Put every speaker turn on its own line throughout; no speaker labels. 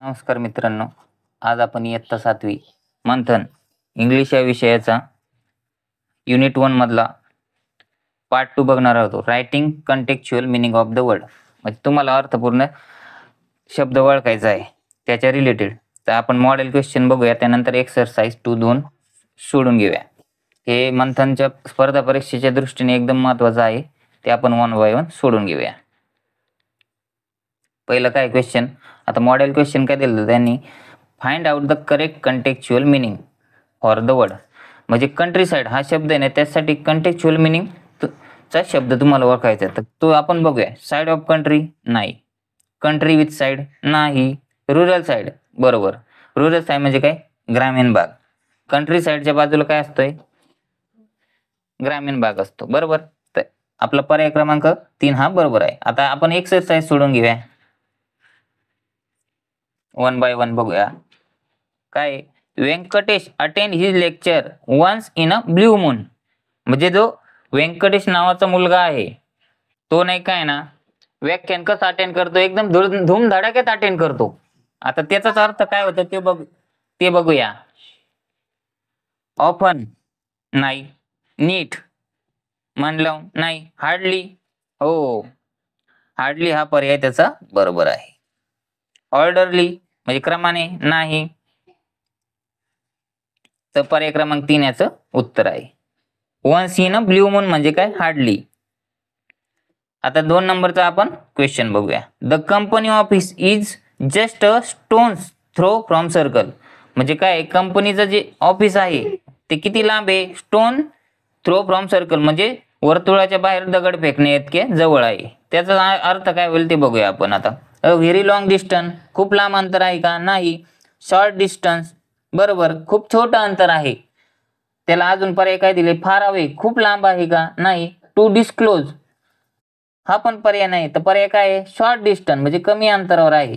नमस्कार मित्रांनो, आज आपण इयत्ता 7वी मंथन इंग्लिश या विषयाचा युनिट 1 मधला पार्ट 2 बघणार आहोत. Writing contextual meaning of the word. म्हणजे तुम्हाला अर्थपूर्ण शब्द ओळखायचा आहे त्याच्या रिलेटेड. तर आपण मॉडेल क्वेश्चन बघूया, त्यानंतर एक्सरसाइज 2 सोडून घेऊया. हे मंथनच्या स्पर्धा परीक्षेच्या दृष्टीने एकदम महत्त्वाचं आहे, ते आपण 1 बाय 1 सोडून घेऊया. पहिलं काय क्वेश्चन, आता मॉडेल क्वेश्चन काय दिलं त्यांनी, find out the correct contextual meaning for the word. म्हणजे कंट्री साईड हा शब्द आहे ना, त्यासाठी कंटेक्च्युअल मीनिंग चा शब्द तुम्हाला ओळखायचा आहे. तर तो आपण बघूया. साईड ऑफ कंट्री नाही, कंट्री विथ साईड नाही, रुरल साईड बरोबर. रुरल साईड म्हणजे काय, ग्रामीण भाग. कंट्री साईडच्या बाजूला काय असतोय, ग्रामीण भाग असतो बरोबर. तर आपला पर्याय क्रमांक 3 हा बरोबर आहे. आता आपण एक्सरसाइज सोडून घेऊया, 1 बाय 1 बघूया. काय, Venkatesh attend his lecture once in a blue moon. म्हणजे जो व्यंकटेश नावाचा मुलगा आहे तो नाही काय ना, व्याख्यान कसं अटेंड करतो, एकदम धूमधडाक्यात अटेंड करतो. आता त्याचाच अर्थ काय होतं ते बघूया. ऑफन नाही, नीट म्हणलं नाही, हार्डली हो, हार्डली हा पर्याय त्याचा बरोबर आहे. ऑर्डरली म्हणजे क्रमाने नाही, तर पर्याय क्रमांक 3 याचं उत्तर आहे. Once in a blue moon म्हणजे काय, हार्डली. आता 2 नंबरचा आपण क्वेश्चन बघूया. The company office is just a stone's throw from circle. म्हणजे काय, कंपनीचं जे ऑफिस आहे ते किती लांब आहे, स्टोन थ्रो फ्रॉम सर्कल म्हणजे वर्तुळाच्या बाहेर दगड फेकणे इतके जवळ आहे. त्याचा अर्थ काय होईल ते बघूया आपण. आता अ व्हेरी लॉंग डिस्टन्स, खूप लांब अंतर आहे का, नाही. शॉर्ट डिस्टन्स बरोबर, खूप छोटं अंतर आहे. त्याला अजून पर्याय काय दिले, फार अवे, खूप लांब आहे का, नाही. टू डिस्क्लोज हा पण पर्याय नाही, तर पर्याय काय आहे, शॉर्ट डिस्टन्स म्हणजे कमी अंतरावर आहे.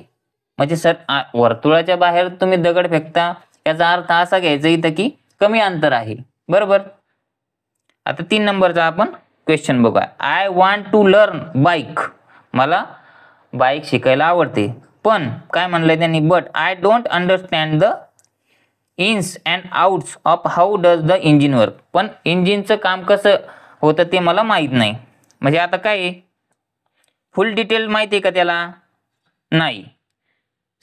म्हणजे सर वर्तुळाच्या बाहेर तुम्ही दगड फेकता, याचा अर्थ असा घ्यायचा इथं की कमी अंतर आहे बरोबर. आता 3 नंबरचा आपण क्वेश्चन बघूया. I want to learn bike. मला बाईक शिकायला आवडते, पण काय म्हणलंय त्यांनी, but I don't understand the ins and outs of how does the engine work. पण इंजिनचं काम कसं होतं ते मला माहीत नाही. म्हणजे आता काय, फुल डिटेल माहिती आहे का त्याला, नाही.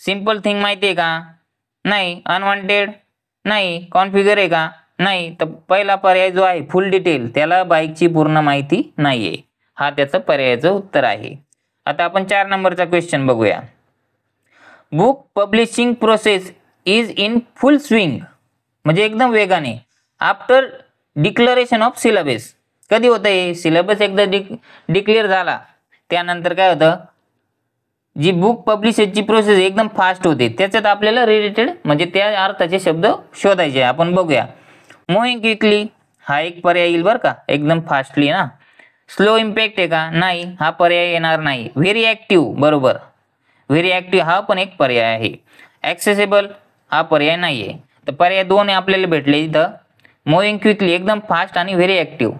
सिंपल थिंग माहिती आहे का, नाही. अनवॉन्टेड नाही. कॉन्फिगर आहे का, नाही. तर पहिला पर्याय जो आहे फुल डिटेल, त्याला बाईकची पूर्ण माहिती नाही आहे, हा त्याचं पर्यायाचं उत्तर आहे. आता आपण 4 नंबरचा क्वेश्चन बघूया. Book publishing process is in full swing. म्हणजे एकदम वेगाने. After declaration of syllabus. कधी होतं हे, सिलेबस एकदा डिक्लेअर झाला त्यानंतर काय होतं, जी बुक पब्लिशची प्रोसेस एकदम फास्ट होते. त्याच्यात आपल्याला रिलेटेड म्हणजे त्या अर्थाचे शब्द शोधायचे. आपण बघूया. मूव्हिंग क्विकली हा एक पर्याय येईल बरं का, एकदम फास्टली ना. स्लो इम्पॅक्ट आहे का, नाही, हा पर्याय येणार नाही. व्हेरी ॲक्टिव्ह बरोबर, व्हेरी ॲक्टिव्ह हा पण एक पर्याय आहे. ॲक्सेसिबल हा पर्याय नाही आहे. तर पर्याय 2 आपल्याला भेटले इथं, मूव्हिंग क्विकली एकदम फास्ट आणि व्हेरी ॲक्टिव्ह,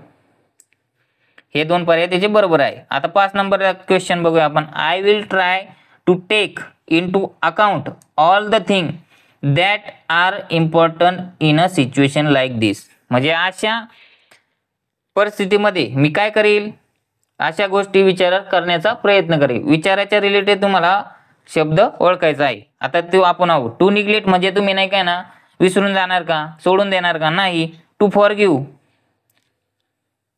हे 2 पर्याय त्याचे बरोबर आहे. आता 5 नंबरचा क्वेश्चन बघूया आपण. I will try to take into account all the thing that are important in a situation like this. म्हणजे अशा परिस्थितीमध्ये मी काय करेल, अशा गोष्टी विचार करण्याचा प्रयत्न करेल. विचाराच्या रिलेटेड तुम्हाला शब्द ओळखायचा आहे. आता तो आपण आहोत. टू निग्लेक्ट म्हणजे तुम्ही नाही काय ना, विसरून जाणार का, सोडून देणार का, नाही. टू फॉरगिव्ह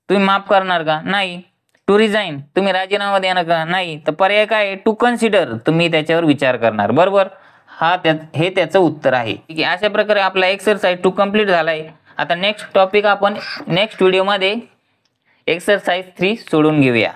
तुम्ही माफ करणार का, नाही. टू रिझाईन तुम्ही राजीनामा देणार का, नाही. तर पर्याय काय, टू कन्सिडर तुम्ही त्याच्यावर विचार करणार बरोबर. हे त्याचं उत्तर आहे. ठीक आहे. अशा प्रकारे आपला एक्सरसाइज 2 कंप्लीट झालाय. आता नेक्स्ट टॉपिक आपण नेक्स्ट व्हिडिओमध्ये एक्सरसाइज 3 सोडून घेऊया.